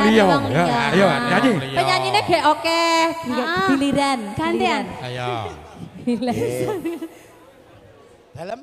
liya. Ayo nyanyi. Penyanyine gek oke, giliran. Gantian. Ayo. Dalam.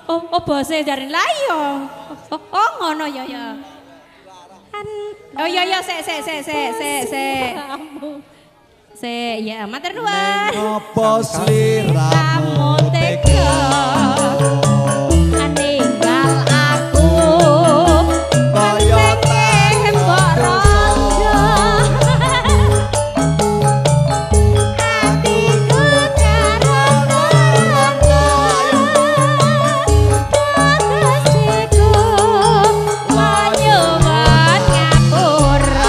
Oh bose jarin layo. Oh ngono ya ya. Oh ya ya se ya matur nuwun. Ngopo sliramu tega ninggal aku kaya tembok rondo. Atiku karo rondo. Gustiku nyuwun ngapura.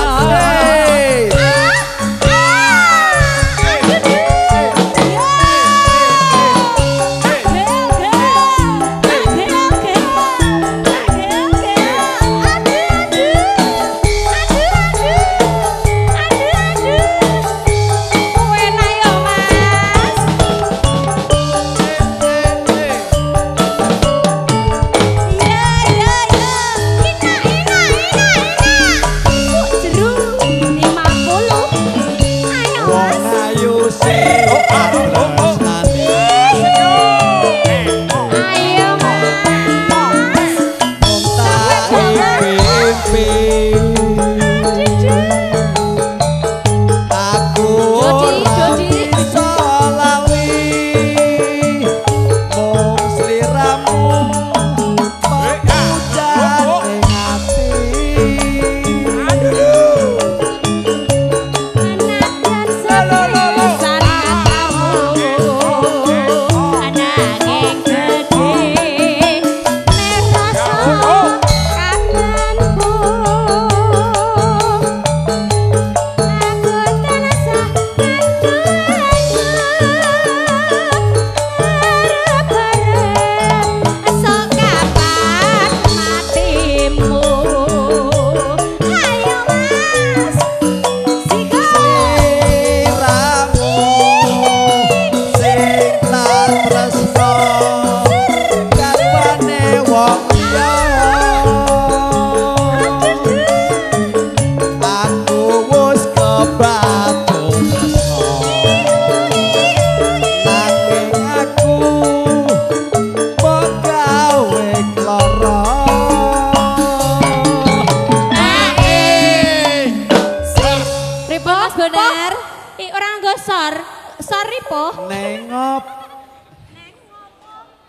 apa?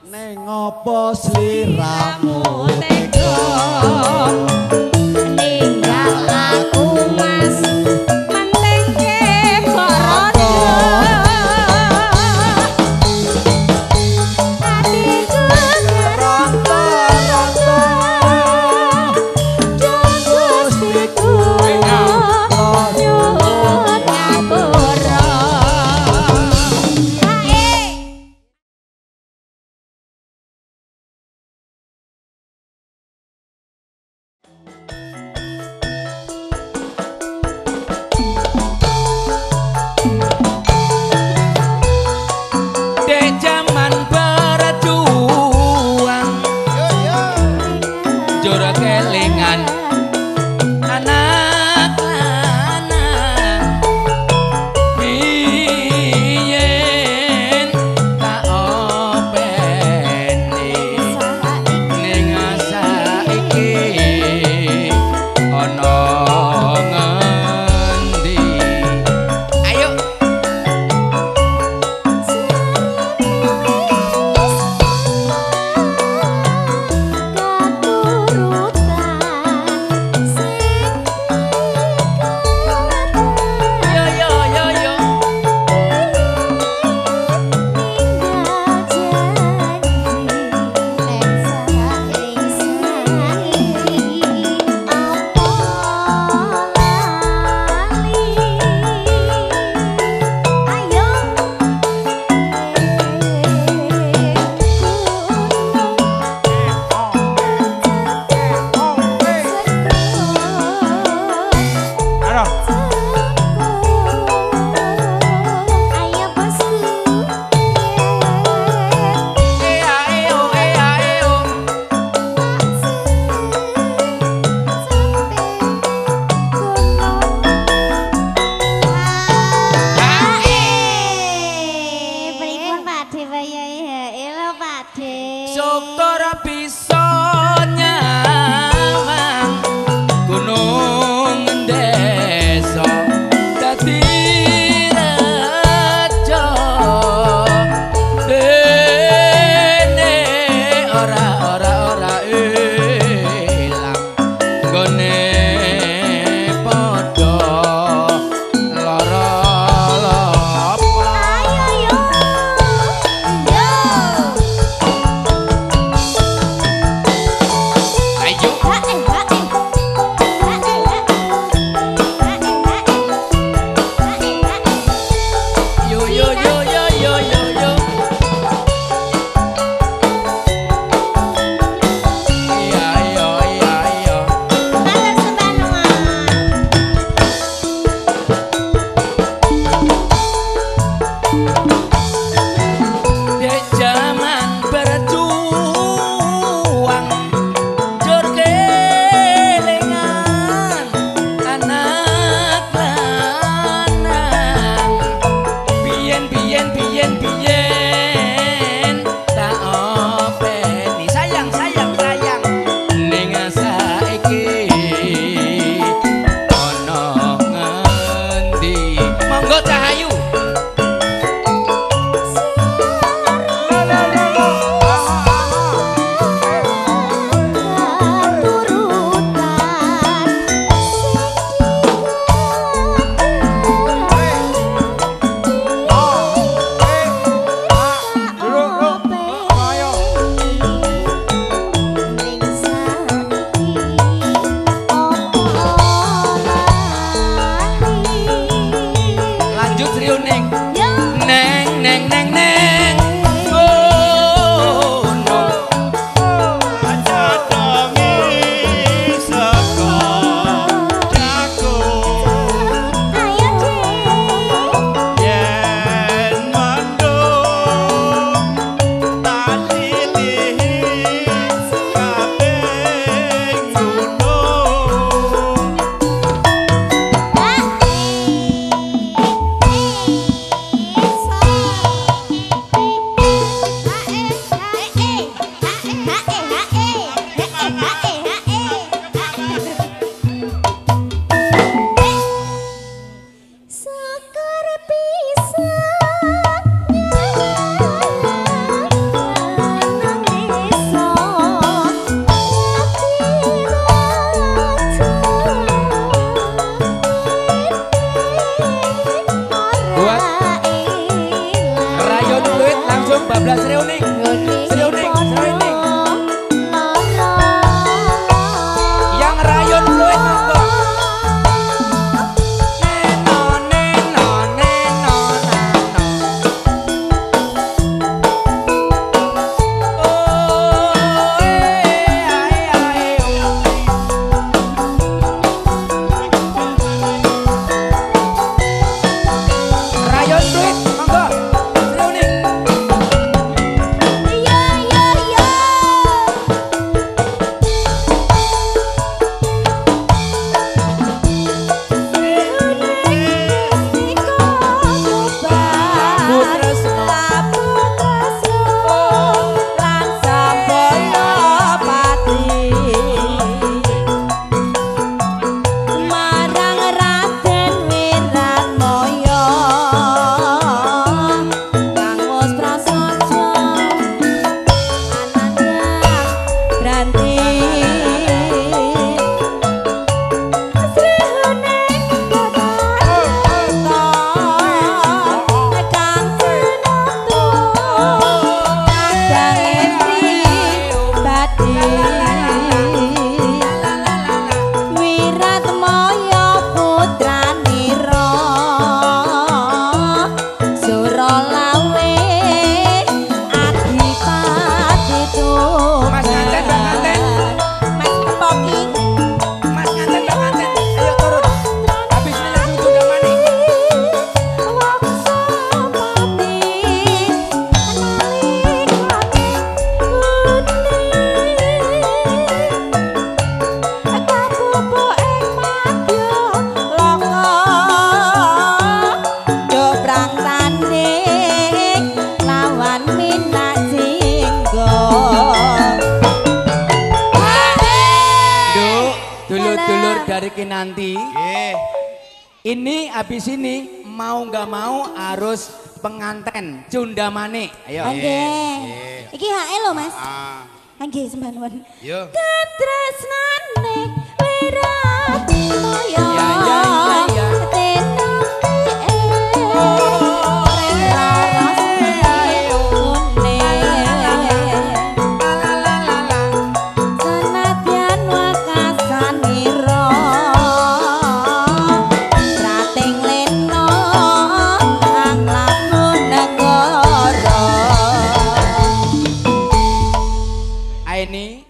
Neng apa sliramu tega ninggal aku mas mentengke korondo hatiku ngeronto-ronto Gustiku nyuwun ngapura Dulur-dulur dari Kinanti. Nggih. Ini habis ini mau nggak mau harus penganten Cundamane. Ayo. Nggih. Iki HE lho, Mas. Ah. Nggih, sembah nuwun. Yo. Katresnane wirat moyo. Ya. Ini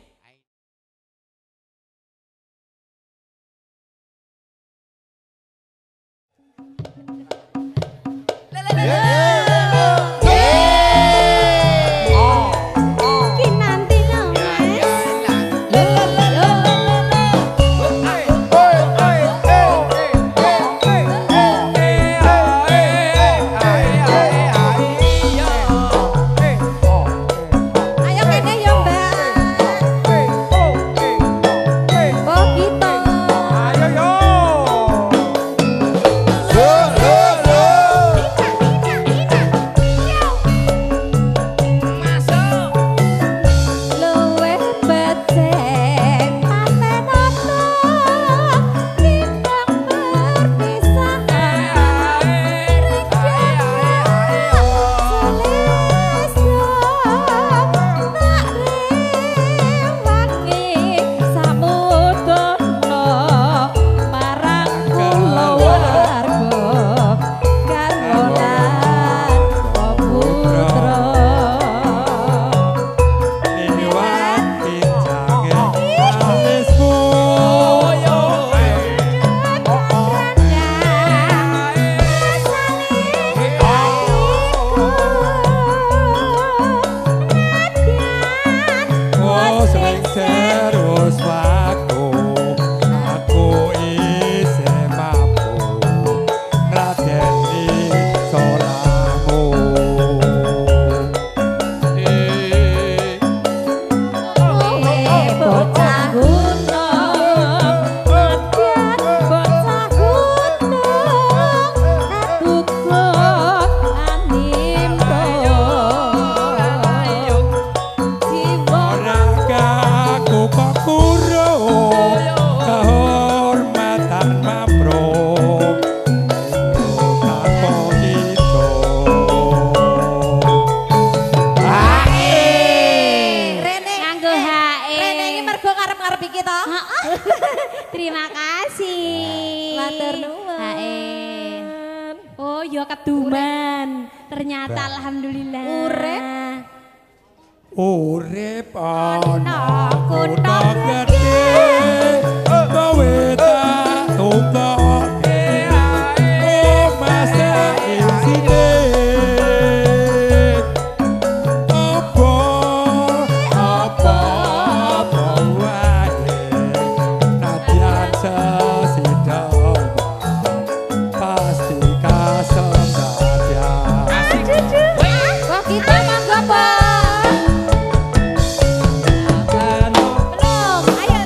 Kinanti lho, Mas. Ayo kene yo, Mbak. Oh, gitu. Ayo yo. Luwih becek paten ono timbang perpisahan. Liwat pinjange alismu. Oh sering terus waktu aku isih mampu ngladeni solamu. Bocah gunung, medyan bocah gunung, kadugo animbo. Jiwa Ragaku kok kurung kehormatan mapro tanpa kita. Rene Nganggo HE. Rene iki mergo karep-karep iki to. Terima kasih. Matur nuwun. HE. Oh, ya keduman. Ternyata alhamdulillah. Urip. Urip ana kutha kutha gedhe kowe tak tukoke Mas isine apa wae nadyan sesidawa pasti kasendadian. Kok kita manggo apa? Belum. Ayo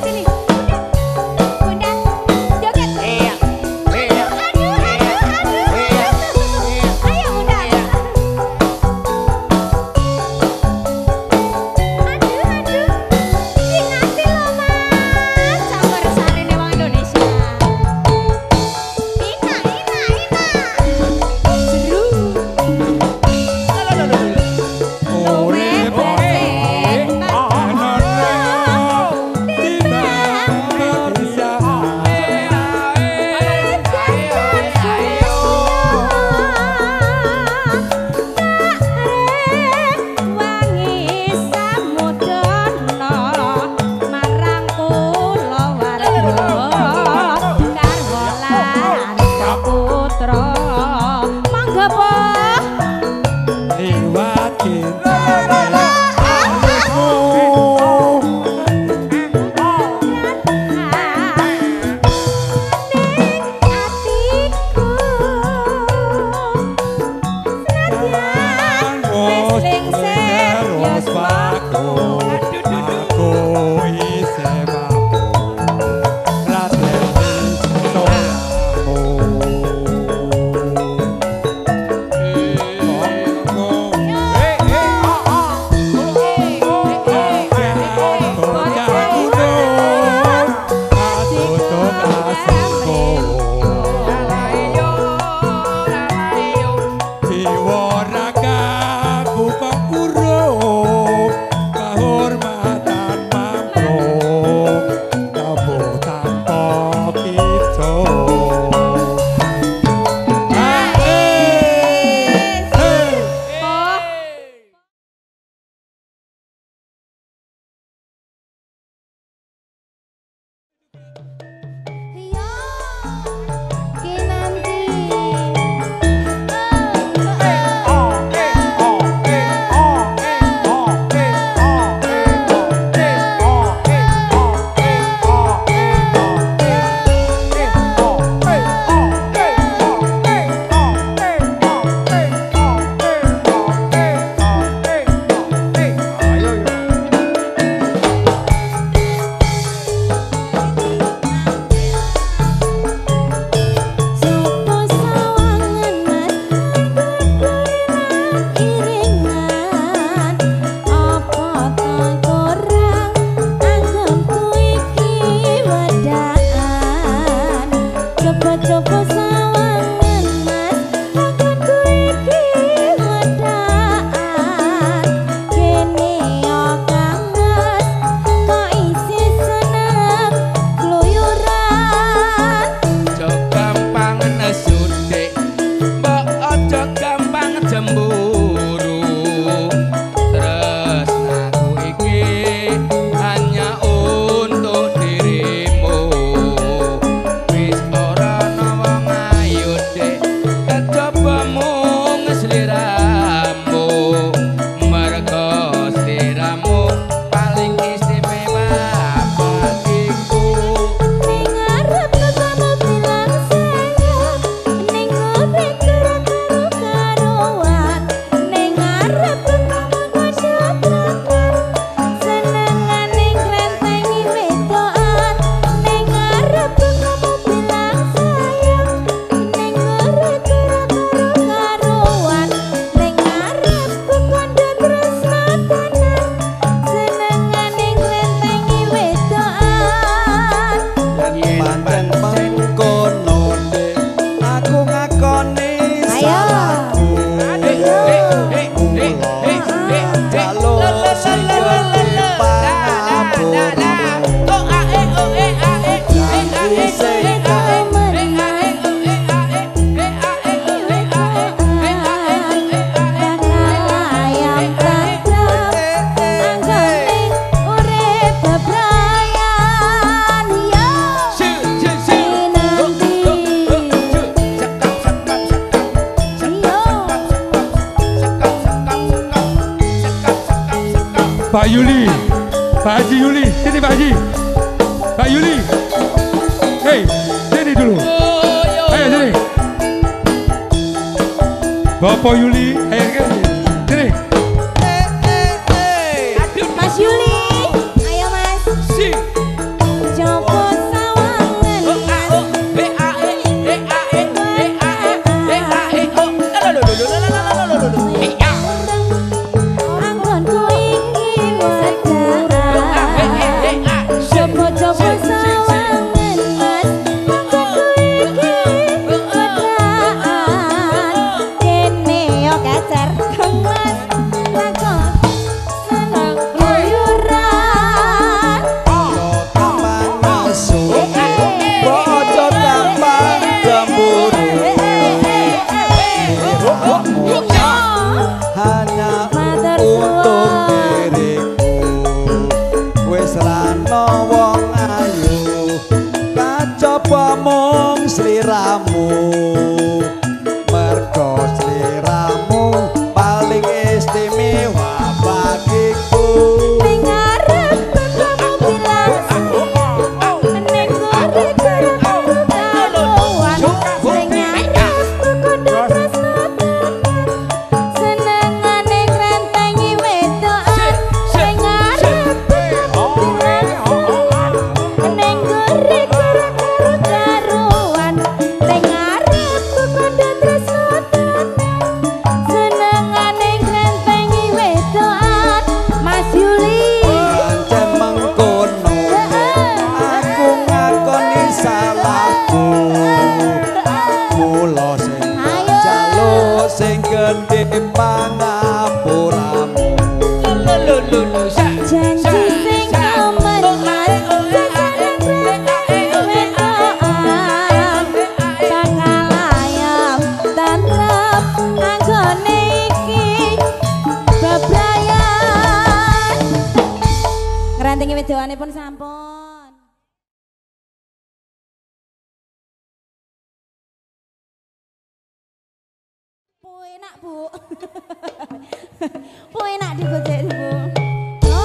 Mbak Yuli, Pak Haji Yuli, sini Pak Haji, Mbak Yuli, hei sini dulu, ayo sini, Bapak Yuli, ayo sini, Mas Yuli, ayo Mas. Jopo mung sliramu mergo sliramu paling istimewa bagiku ning arep kamu bilang setia ning gore-gore karuan sing nyaris kudu tresno senengane ngrentengi wedokan sing arep bilang ning gore-gore karuan sing arep kudu tresno senengane ngrentengi wedokan Mas Yuli pancen mengkono aku ngakoni salahku mula sing jaluk sing gedhe pangapuramu janji sing komentar bakal ayam tantrap anggone iki bebrayan ngrantingi wedokanipun sampun enak Bu enak digojek Bu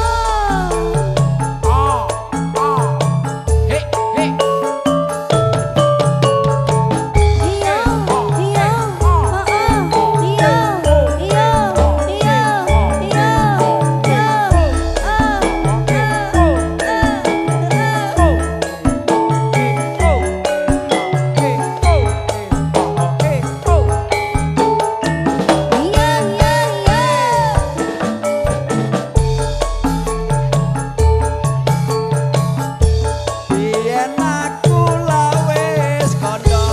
biyen aku lawes kondo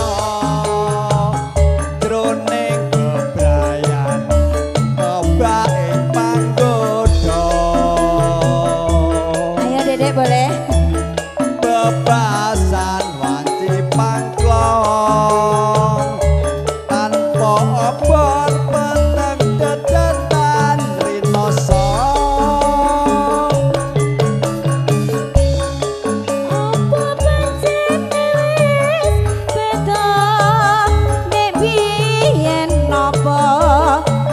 jroning bebrayan obak ing panggoda ayo Dedek boleh bebasan wanci pangklong tanpa obor peneng dedetan rinoso apa pancen wis beda nek biyen napa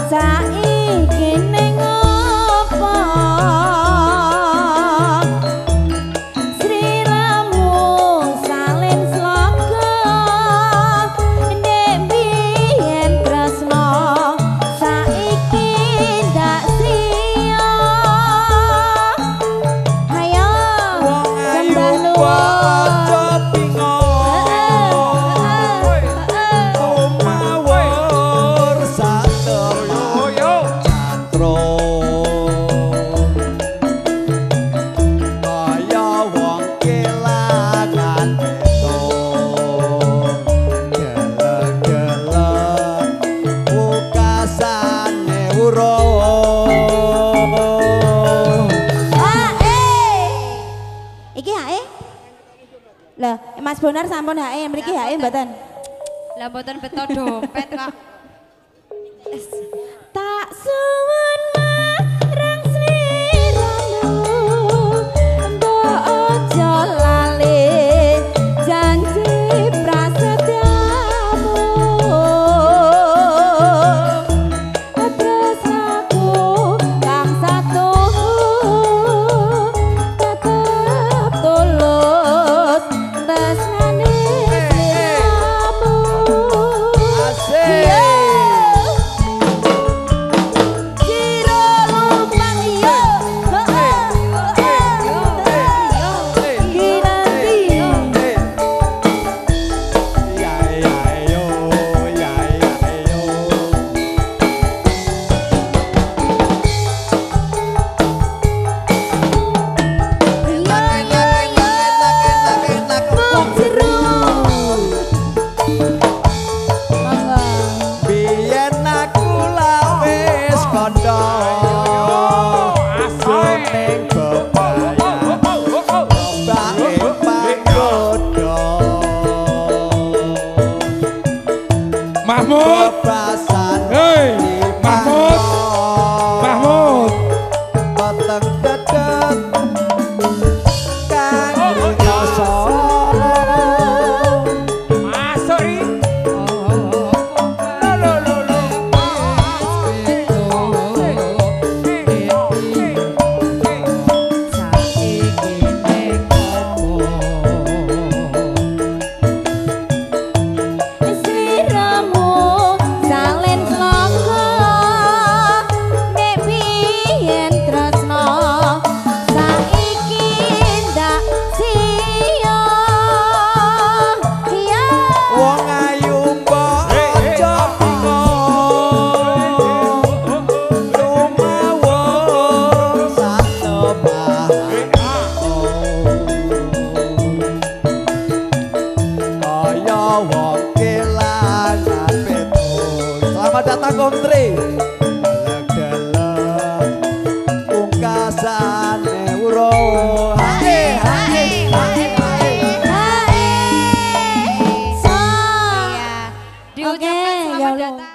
saiki ning apa sliramu salin sloga nek biyen tresno saiki ndak sia ayo wong ayu sembah nuwun aja bingung mawur sateryo cantro kaya wong kelangan beton geleng-geleng ukasane urung iki hae lah Mas Bonar sampun hae mriki hae mboten Lah mboten beto dompet kok. tak suwun marang sliramu mbok aja lali janji prasetyamu tresnaku kang satu datang kontri. Dalam pungkasane urung. Hae hae hae hae. Diucapkan selamat datang.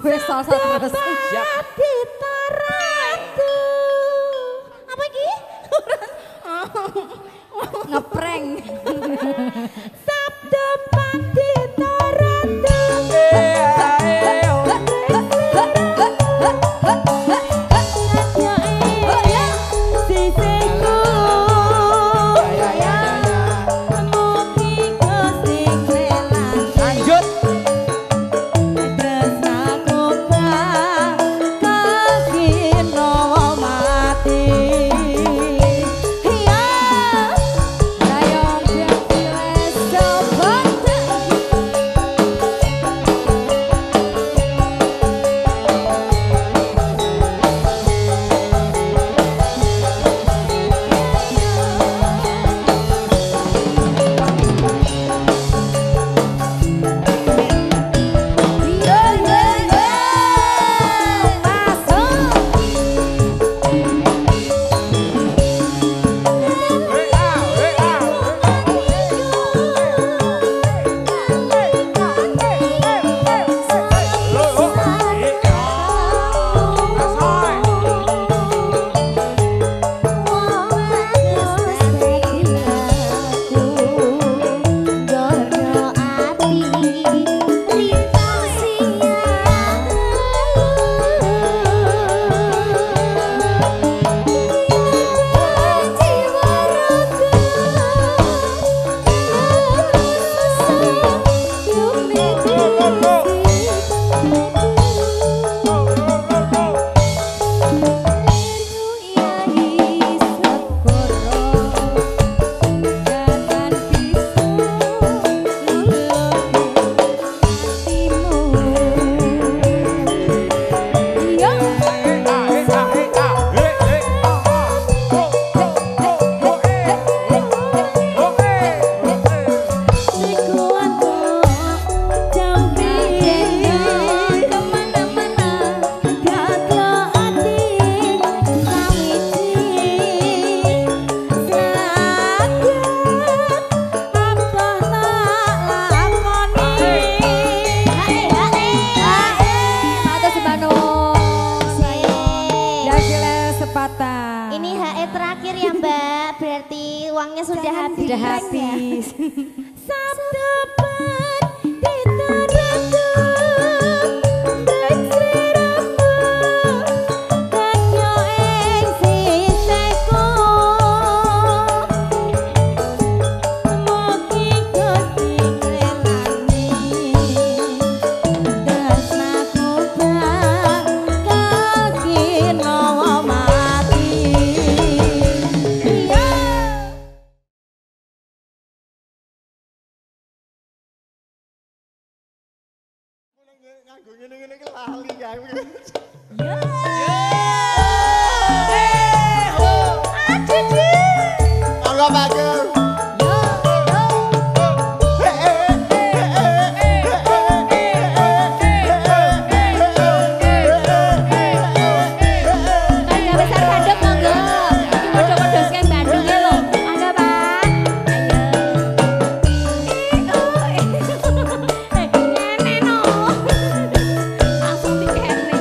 Wes salsa terus. Siap. Apa iki? Leng. Sabda pandita ratu. Ini HE terakhir ya Mbak, berarti uangnya sudah habis. Sudah habis. Sabda pandita ratu, dan sliramu, kanyo ing siseku. Mugi Gusti nglelani, tresnaku bakal kinawa mati. Nganggo ngene-ngene iki lali kae. Angga bagus. Langsung dikene.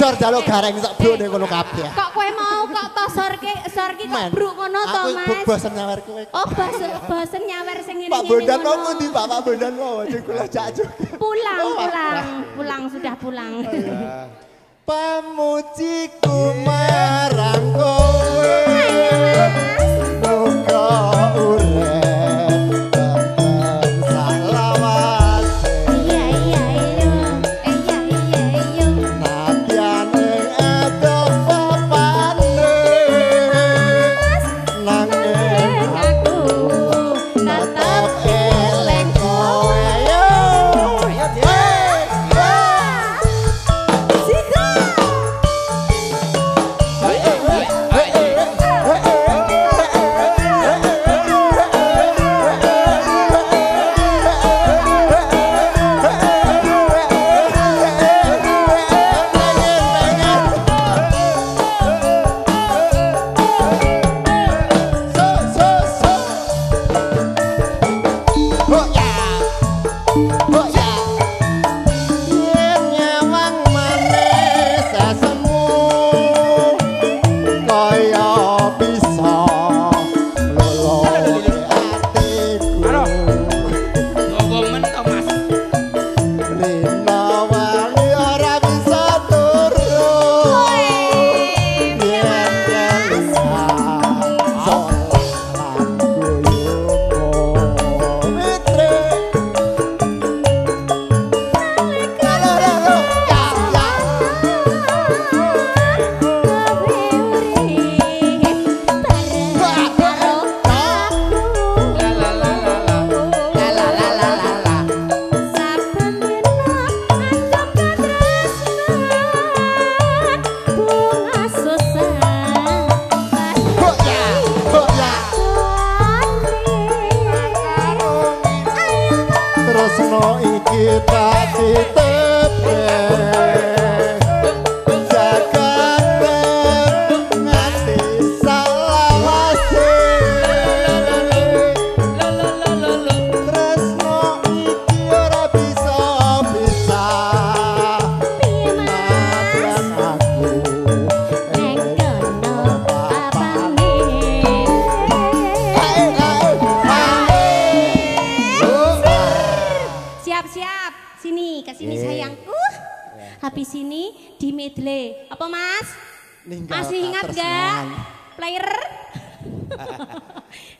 Sor jaluk gareng sak bruk ning kono kabeh. Kok kowe mau kok to sor ki kok bruk ngono to, Mas? Aku bosen nyawer kowe. Oh, bosen nyawer sing ngene-ngene. Pak Bondan mau pundi, Pak Bondan mau aja kula jajuk. Pulang, sudah pulang. Pamujiku marang kowe. Muga urip temen salawase. Natyane adoh papane. Nanging aku tetep eling kowe yo. Tresno iki tak titepe jagad nganti salawase. Tresno iki ora bisa nadyan aku ning kono papane. Siap-siap, sini, ke sini sayangku. Habis ini di medley. Apa Mas? Masih ingat gak? Player?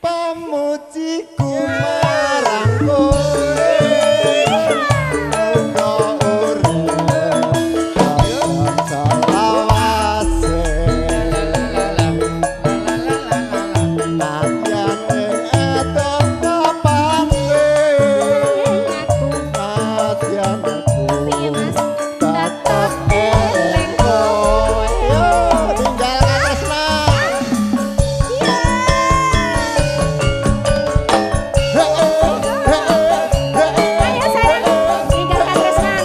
Pamujiku marang kowe. Muga urip temen salawase. Nadyan ing adoh papane. Nadyan Iya Mas. tetep eling kowe. Yo tinggal Tresna. Ayo sayang, tinggalkan Tresnan.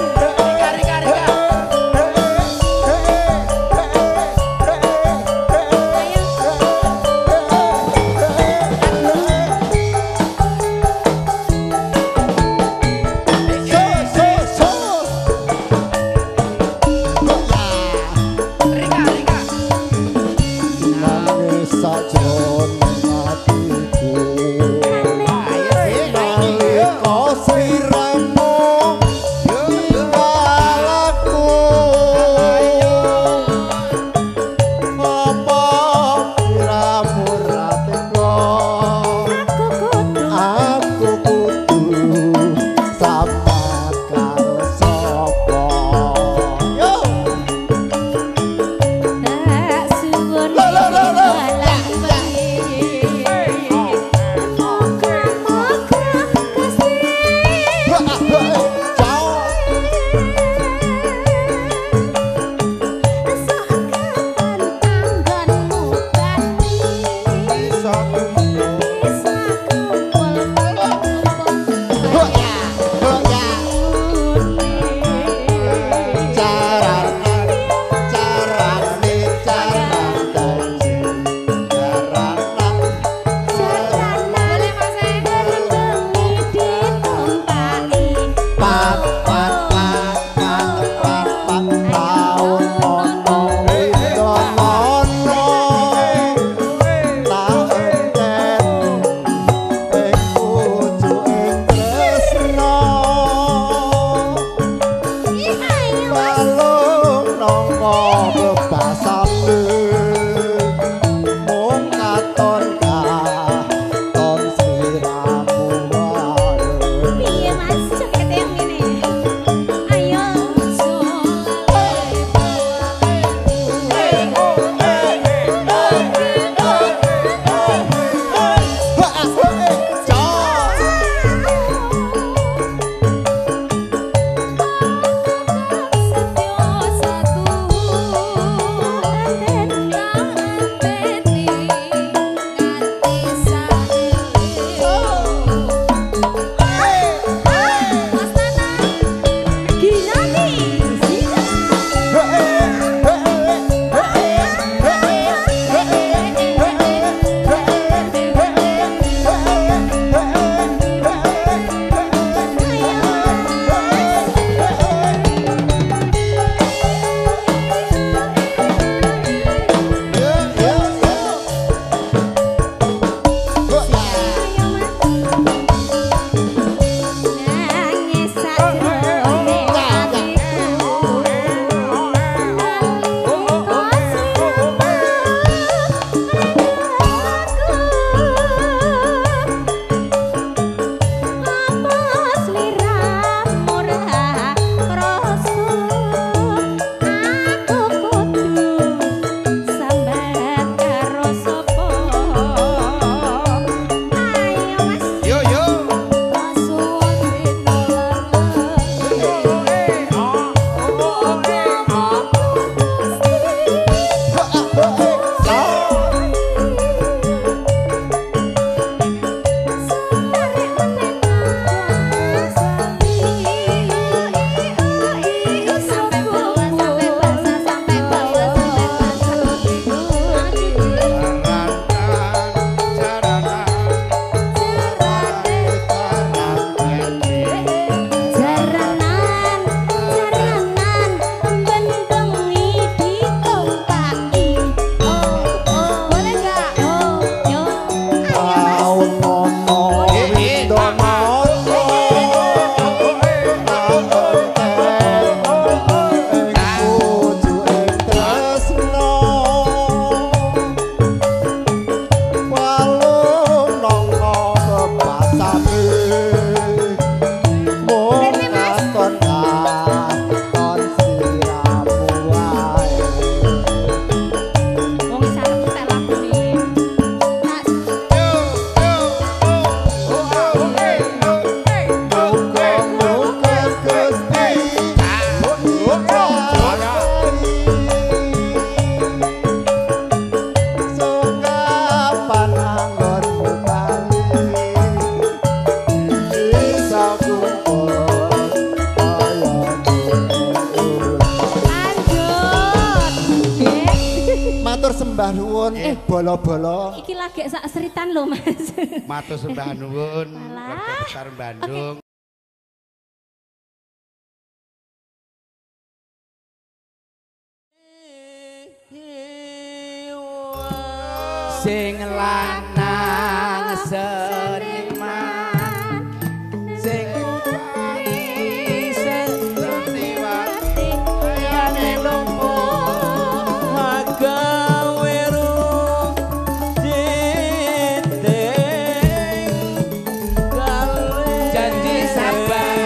Aku kudu sabar karo sapa. Yo. Tak suwun sembah nuwun bolo-bolo. Iki lagi sak seritan lho Mas. Matur sembah nuwun Walah. Warga Besar Bandung. Sing lanang seniman sing seniwati ayane lumpuh agawe ruh jiting janji sabar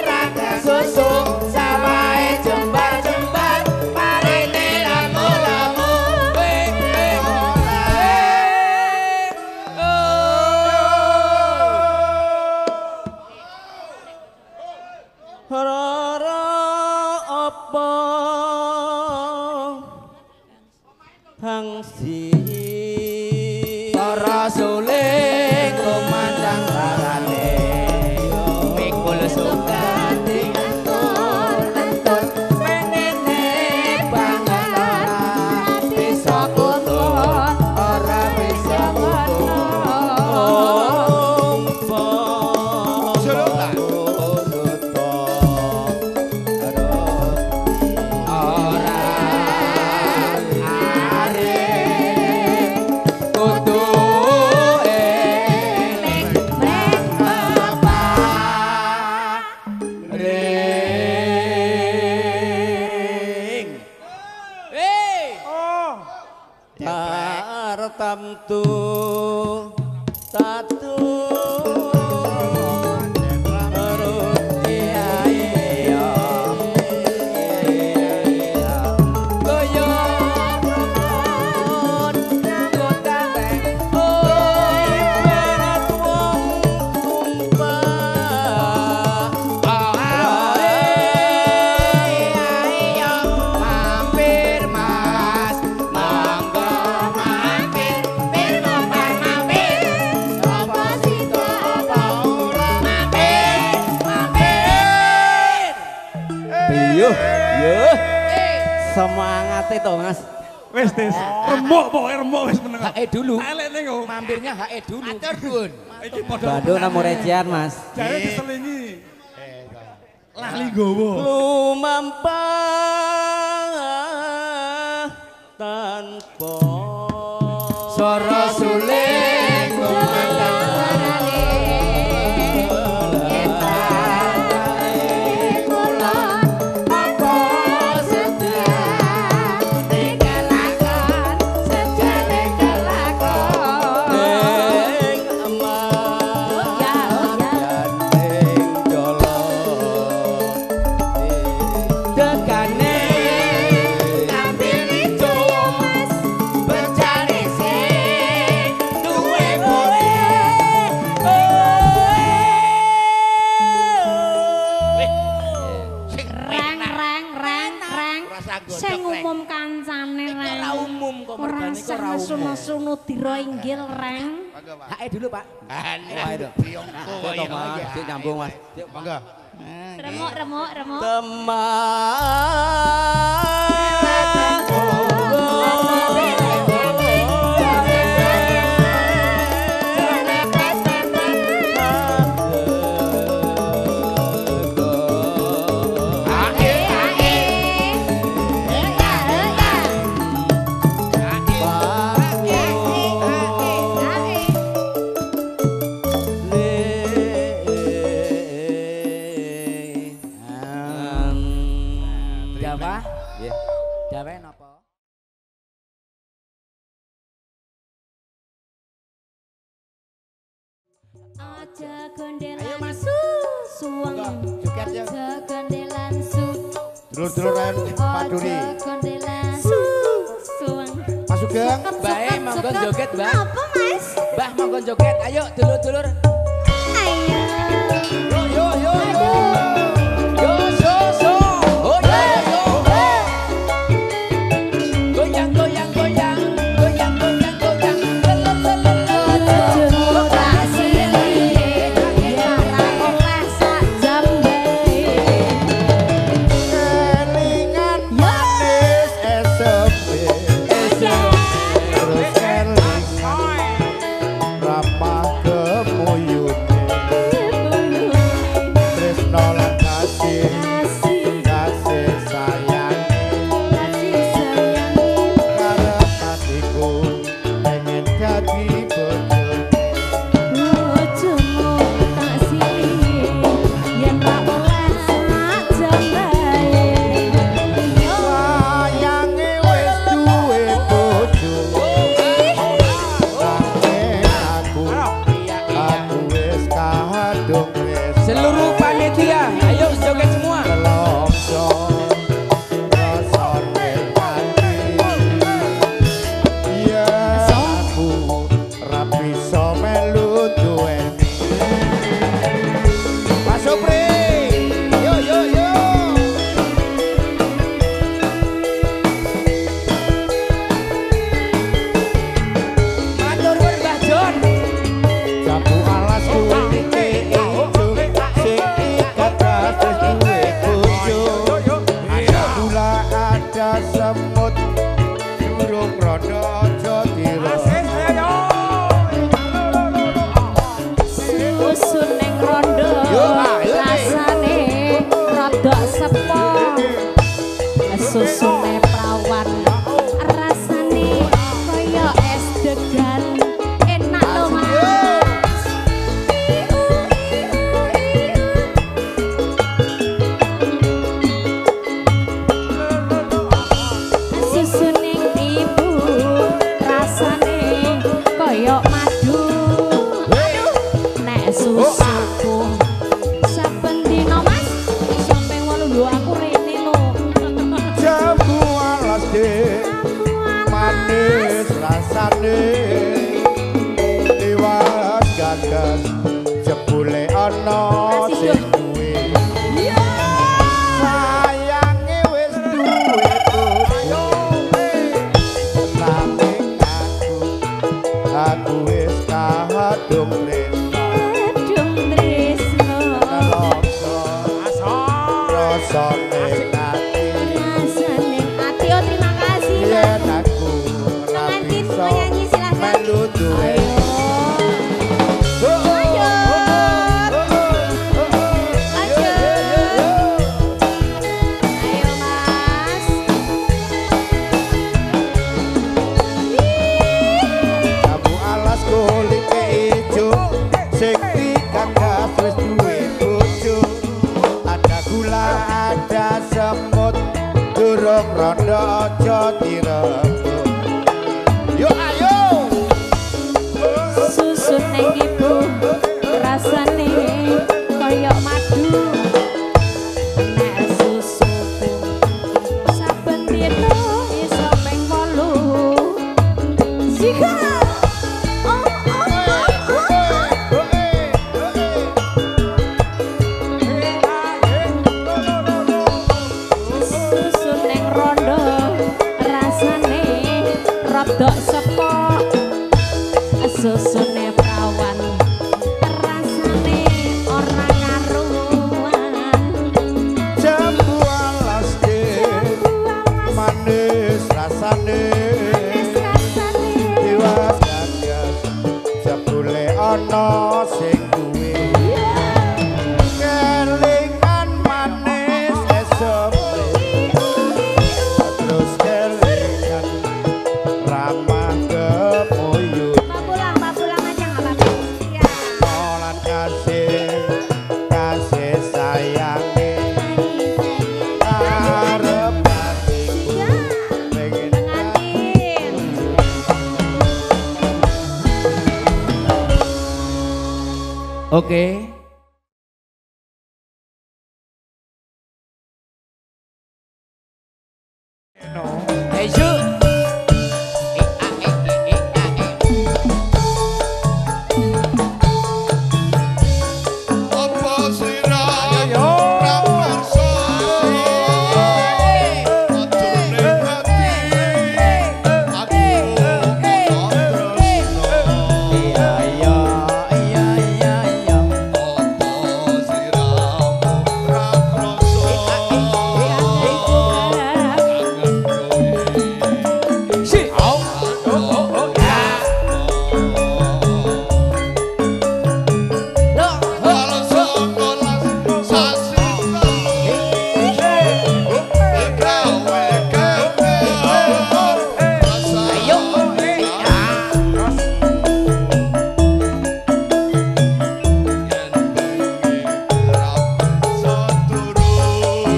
rada susu sawae jembar-jembar parine lamu-lamu Rara apa hangsi para suling kumandang barane mikul sukati antul menene banget ora bisa kuton ora bisa kuton Tamtu tatu semangat itu Mas. Wes tes, remuk pokoknya remuk wes meneng. HE dulu. Elek ning kok. Mampirnya HE dulu. Atur Dun. Iki padha Bandung namo recian Mas. jare diselingi. Lali gowo. Lumampah tanpa swara suling kumandang barane Sing umum kancane reng. ora umum kok Ora mergane kok ora usah umum. nesu-nesu dira inggil reng. HE dulu Pak. Wah itu. Biongko Foto Mas, Dik nyambung Mas. Monggo. Remuk. Jawa? Nggih. Jawa napa? Aja gondelan Monggo, joget ya. Aja gondelan Dulur-duluran Pak Duri. Aja gondelan suweng. Mas Sugeng. Bae monggo joget, Mbah. Apa Mas? Mbah monggo joget. Ayo dulur-dulur. Ayo. Yo. Yo so. Oh yo. Goyang. Kelingan manis esep susune prawan rasane kaya es degan enak lho Mas. Susune ibu rasane kaya madu. Nek susuku saben dina Mas sampe ngono lho aku rene lho. Jambu alas dek manis rasane liwat gagas jebule ana sing duwe sayange wis duwe bojo nanging aku wis kadung tresno Kadung tresno rasa ning ati rasane ati. Oh terima kasih Mas. yen aku ora Pengantin bisa mau nyanyi silahkan. melu duwe Ayo Mas. Kamu alas kulit ijo sing dikagas wis duwe bojo ada gula ada semut durung rondo aja direbut yo ayo Susun neng ibu rasane kaya madu. Nek susuku saben dina iso ping 8. Sika. Susun neng rondo rasane rada sepok. Susune prawan rasane ora karuan. jambu alas dek manis rasane diwas gagas jebule ana sing duwe kelingan manis esem terus kelingan ramah kemuyut Mbak pulang aja nggak apa-apa. Ya. molan kasih sayange arep hatiku Ya. pengen Pengantin. Oke. Hey, Ju. Apa sirayo raparsa Adune hati aku tresno Iya, iya, iya, iya, iya. Apa siramu rakrasa kangen kowe Si. Oh, ya. Loh, Kalau sekolah sasi gawe gawe rasa ayo. Ya. yen bengi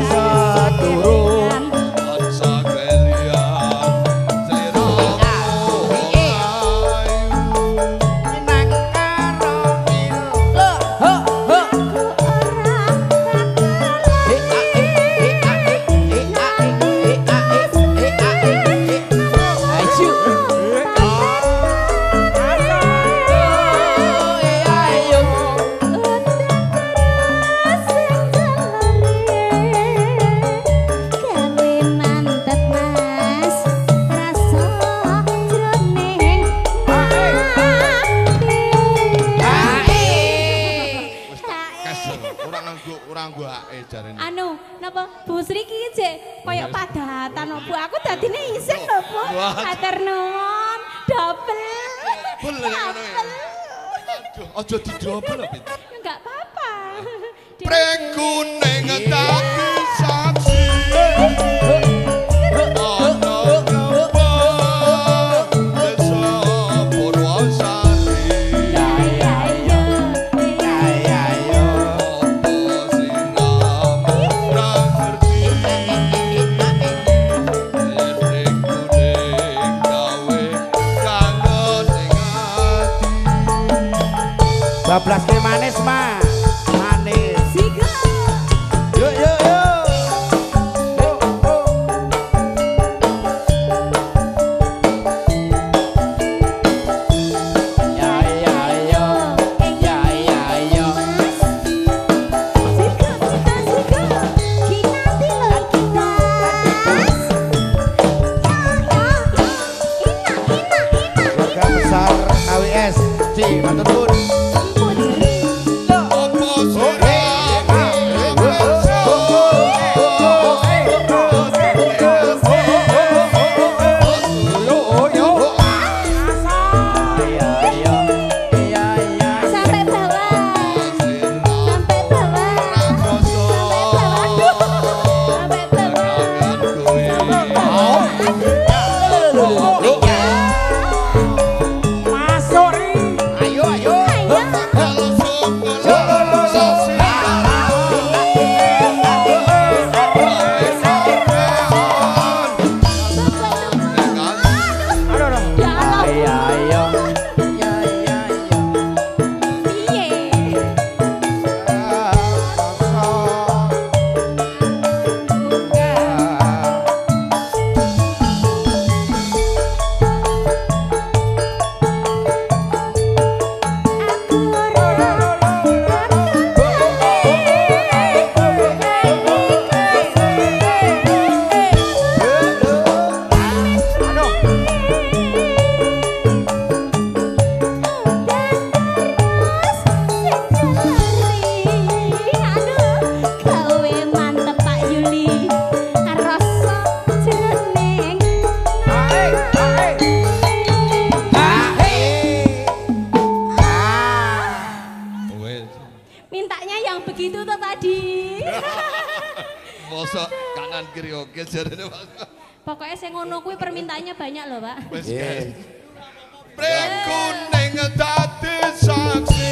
saturu Ansa kelian seliramu ayu Loh, ho, ho. Orang gua jarene. Anu, napa Bu Sri ki jek koyo padatan Bu. Aku dadine isih lho Bu. Matur nuwun. Double. Boleh ngono ya. Aduh, aja didobel lho, Pit. Enggak apa-apa. Preng kuning tak saksi. kok kanan kiri oke jarene Mas. Pokoknya saya ngono kuwi permintaannya banyak loh, Pak. Wis Pring kuning dadi saksi.